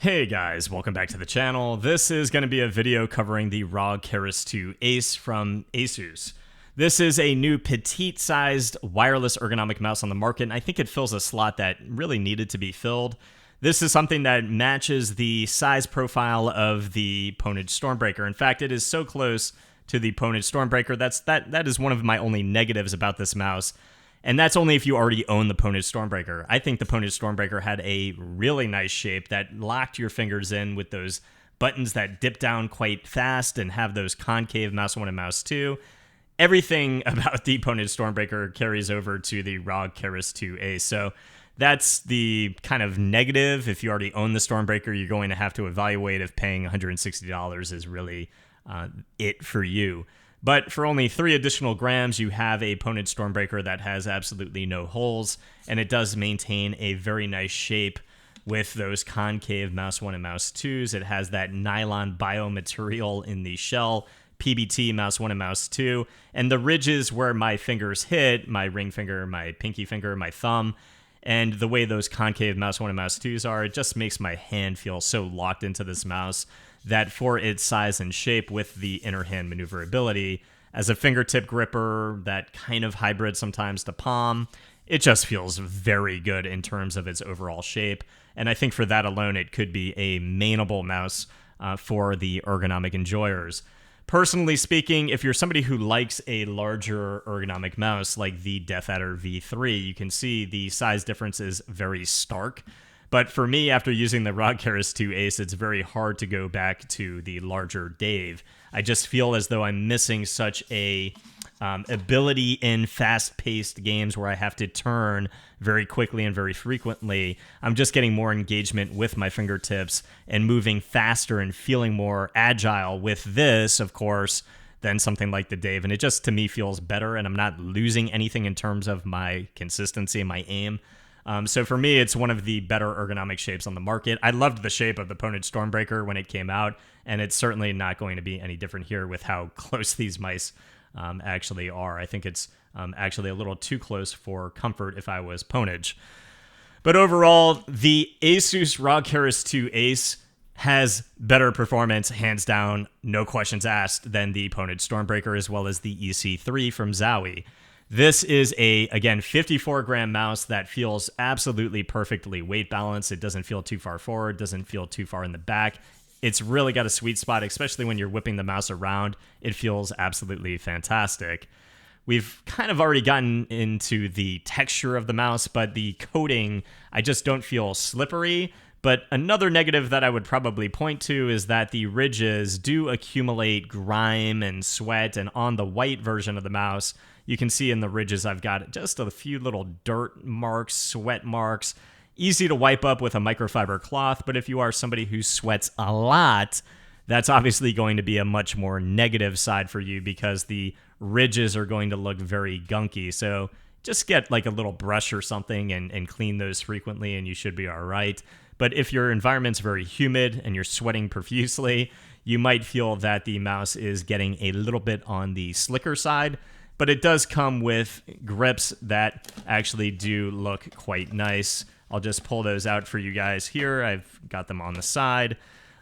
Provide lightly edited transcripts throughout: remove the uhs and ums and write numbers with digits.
Hey guys, welcome back to the channel. This is going to be a video covering the Rog Keris 2 Ace from Asus. This is a new petite-sized wireless ergonomic mouse on the market, and I think it fills a slot that really needed to be filled. This is something that matches the size profile of the Ponage Stormbreaker. In fact, it is so close to the Ponage Stormbreaker. That is one of my only negatives about this mouse. And that's only if you already own the Ponage Stormbreaker. I think the Ponage Stormbreaker had a really nice shape that locked your fingers in with those buttons that dip down quite fast and have those concave mouse 1 and mouse 2. Everything about the Ponage Stormbreaker carries over to the Rog Keris 2 Ace. So that's the kind of negative. If you already own the Stormbreaker, you're going to have to evaluate if paying $160 is really it for you. But for only 3 additional grams, you have a Ponage Stormbreaker that has absolutely no holes, and it does maintain a very nice shape with those concave mouse 1 and mouse 2s. It has that nylon biomaterial in the shell, PBT mouse 1 and mouse 2, and the ridges where my fingers hit, my ring finger, my pinky finger, my thumb, and the way those concave mouse 1 and mouse 2s are, it just makes my hand feel so locked into this mouse that for its size and shape with the inner hand maneuverability, as a fingertip gripper, that kind of hybrid sometimes to palm, it just feels very good in terms of its overall shape. And I think for that alone, it could be a mainable mouse for the ergonomic enjoyers. Personally speaking, if you're somebody who likes a larger ergonomic mouse like the DeathAdder V3, you can see the size difference is very stark. But for me, after using the Rog Keris 2 Ace, it's very hard to go back to the larger Dave. I just feel as though I'm missing such a ability in fast-paced games where I have to turn very quickly and very frequently. I'm just getting more engagement with my fingertips and moving faster and feeling more agile with this, of course, than something like the Dave. And it just, to me, feels better, and I'm not losing anything in terms of my consistency and my aim. So for me, it's one of the better ergonomic shapes on the market. I loved the shape of the Ponage Stormbreaker when it came out, and it's certainly not going to be any different here with how close these mice actually are. I think it's actually a little too close for comfort if I was Ponage. But overall, the Asus Rog Keris 2 Ace has better performance, hands down, no questions asked, than the Ponage Stormbreaker as well as the EC3 from Zowie. This is a, again, 54-gram mouse that feels absolutely perfectly weight balanced. It doesn't feel too far forward, doesn't feel too far in the back. It's really got a sweet spot, especially when you're whipping the mouse around. It feels absolutely fantastic. We've kind of already gotten into the texture of the mouse, but the coating, I just don't feel slippery. But another negative that I would probably point to is that the ridges do accumulate grime and sweat, and on the white version of the mouse, you can see in the ridges I've got just a few little dirt marks, sweat marks. Easy to wipe up with a microfiber cloth, but if you are somebody who sweats a lot, that's obviously going to be a much more negative side for you because the ridges are going to look very gunky. So just get like a little brush or something and clean those frequently, and you should be all right. But if your environment's very humid and you're sweating profusely, you might feel that the mouse is getting a little bit on the slicker side. But it does come with grips that actually do look quite nice. I'll just pull those out for you guys here. I've got them on the side.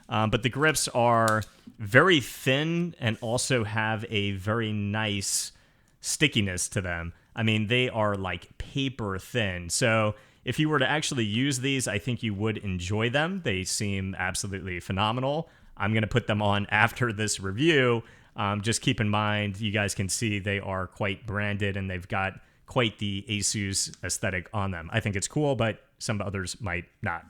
But the grips are very thin and also have a very nice stickiness to them. I mean, they are like paper thin. So if you were to actually use these, I think you would enjoy them. They seem absolutely phenomenal. I'm going to put them on after this review. Just keep in mind, you guys can see they are quite branded and they've got quite the Asus aesthetic on them. I think it's cool, but some others might not.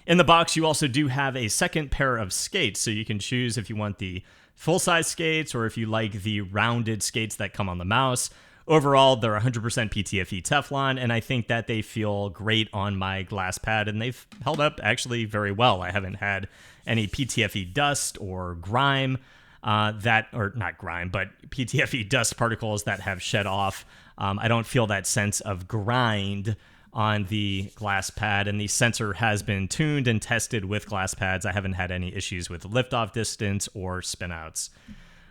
In the box, you also do have a second pair of skates, so you can choose if you want the full-size skates or if you like the rounded skates that come on the mouse. Overall, they're 100% PTFE Teflon, and I think that they feel great on my glass pad, and they've held up actually very well. I haven't had any PTFE dust or grime. Or not grime, but PTFE dust particles that have shed off. I don't feel that sense of grind on the glass pad, and the sensor has been tuned and tested with glass pads. I haven't had any issues with liftoff distance or spinouts.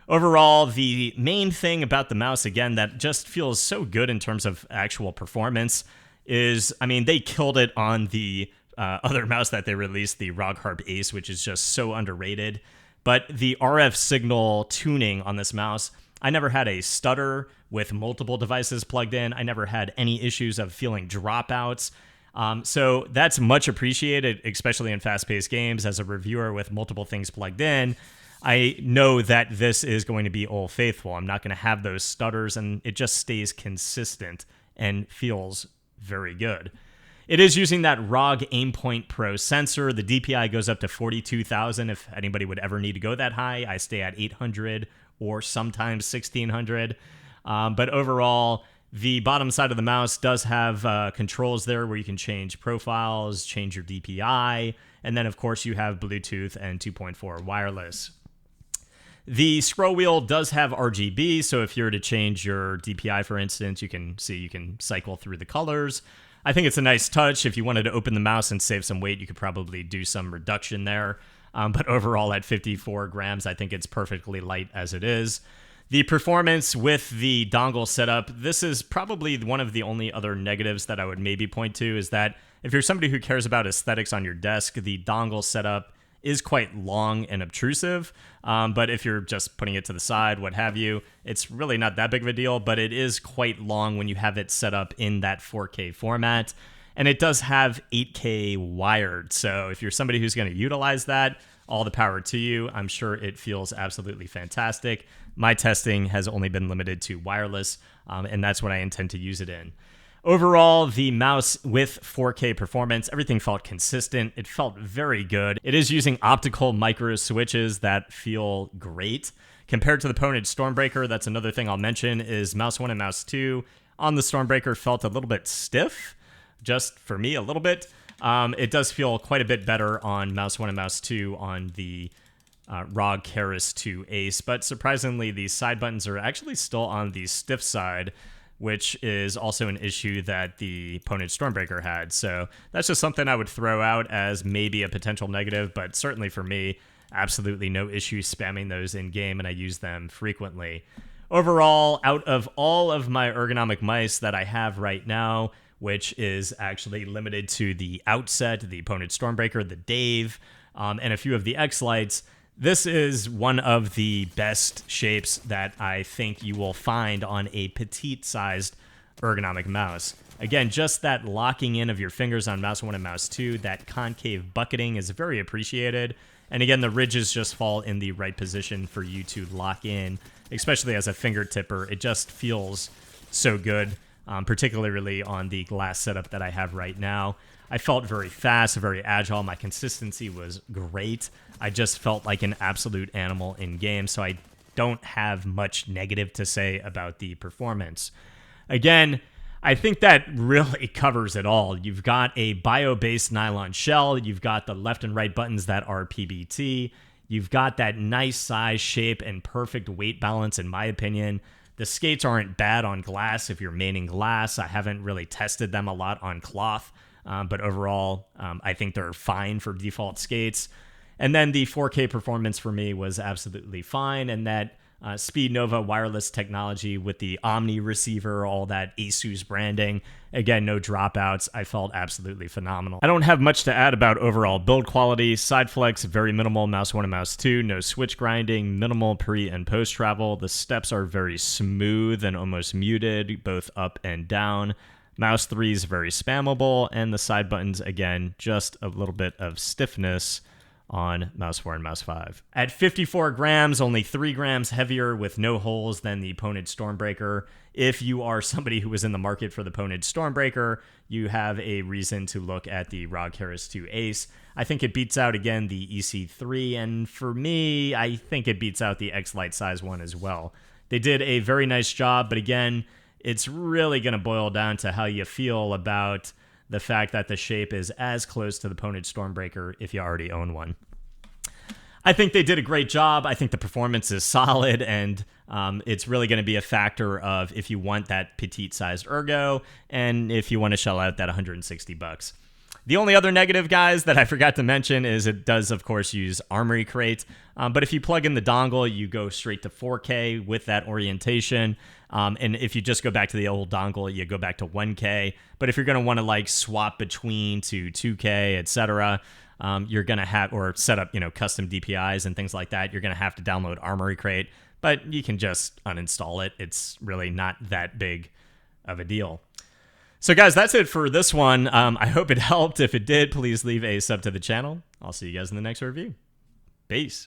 Overall, the main thing about the mouse, again, that just feels so good in terms of actual performance is, I mean, they killed it on the other mouse that they released, the Rog Harp Ace, which is just so underrated. But the RF signal tuning on this mouse, I never had a stutter with multiple devices plugged in. I never had any issues of feeling dropouts. So that's much appreciated, especially in fast-paced games. As a reviewer with multiple things plugged in, I know that this is going to be Old Faithful. I'm not going to have those stutters, and it just stays consistent and feels very good. It is using that ROG Aimpoint Pro sensor. The DPI goes up to 42,000 if anybody would ever need to go that high. I stay at 800 or sometimes 1600. But overall, the bottom side of the mouse does have controls there where you can change profiles, change your DPI, and then, of course, you have Bluetooth and 2.4 wireless. The scroll wheel does have RGB, so if you were to change your DPI, for instance, you can cycle through the colors. I think it's a nice touch. If you wanted to open the mouse and save some weight, you could probably do some reduction there. But overall, at 54 grams, I think it's perfectly light as it is. The performance with the dongle setup, this is probably one of the only other negatives that I would maybe point to, is that if you're somebody who cares about aesthetics on your desk, the dongle setup is quite long and obtrusive. But if you're just putting it to the side, what have you, it's really not that big of a deal, but it is quite long when you have it set up in that 4K format. And it does have 8K wired. So if you're somebody who's going to utilize that, all the power to you. I'm sure it feels absolutely fantastic. My testing has only been limited to wireless, and that's what I intend to use it in. Overall, the mouse with 4K performance, everything felt consistent. It felt very good. It is using optical micro switches that feel great. Compared to the Ponage Stormbreaker, that's another thing I'll mention, is Mouse 1 and Mouse 2 on the Stormbreaker felt a little bit stiff, just for me, a little bit. It does feel quite a bit better on Mouse 1 and Mouse 2 on the Rog Keris 2 Ace, but surprisingly, these side buttons are actually still on the stiff side, which is also an issue that the Ponage Stormbreaker had. So that's just something I would throw out as maybe a potential negative, but certainly for me, absolutely no issue spamming those in game, and I use them frequently. Overall, out of all of my ergonomic mice that I have right now, which is actually limited to the Outset, the Ponage Stormbreaker, the Dave, and a few of the X-Lights, this is one of the best shapes that I think you will find on a petite-sized ergonomic mouse. Again, just that locking in of your fingers on Mouse 1 and Mouse 2, that concave bucketing is very appreciated. And again, the ridges just fall in the right position for you to lock in, especially as a fingertipper. It just feels so good, particularly on the glass setup that I have right now. I felt very fast, very agile. My consistency was great. I just felt like an absolute animal in game, so I don't have much negative to say about the performance. Again, I think that really covers it all. You've got a bio-based nylon shell. You've got the left and right buttons that are PBT. You've got that nice size, shape, and perfect weight balance, in my opinion. The skates aren't bad on glass if you're maining glass. I haven't really tested them a lot on cloth. But overall, I think they're fine for default skates. And then the 4K performance for me was absolutely fine. And that Speed Nova wireless technology with the Omni receiver, all that Asus branding, again, no dropouts. I felt absolutely phenomenal. I don't have much to add about overall build quality. Side flex, very minimal. Mouse 1 and Mouse 2, no switch grinding, minimal pre and post travel. The steps are very smooth and almost muted, both up and down. Mouse 3 is very spammable, and the side buttons, again, just a little bit of stiffness on Mouse 4 and Mouse 5. At 54 grams, only 3 grams heavier with no holes than the Ponage Stormbreaker. If you are somebody who is in the market for the Ponage Stormbreaker, you have a reason to look at the Rog Keris 2 Ace. I think it beats out, again, the EC3, and for me, I think it beats out the X-Lite size one as well. They did a very nice job, but again, it's really going to boil down to how you feel about the fact that the shape is as close to the Ponage Stormbreaker if you already own one. I think they did a great job. I think the performance is solid, and it's really going to be a factor of if you want that petite-sized ergo and if you want to shell out that $160. The only other negative, guys, that I forgot to mention is it does, of course, use Armory Crate. But if you plug in the dongle, you go straight to 4K with that orientation. And if you just go back to the old dongle, you go back to 1K. But if you're going to want to like swap between to 2K, etc., you're going to have, or set up, custom DPIs and things like that, you're going to have to download Armory Crate. But you can just uninstall it. It's really not that big of a deal. So guys, that's it for this one. I hope it helped. If it did, please leave a sub to the channel. I'll see you guys in the next review. Peace.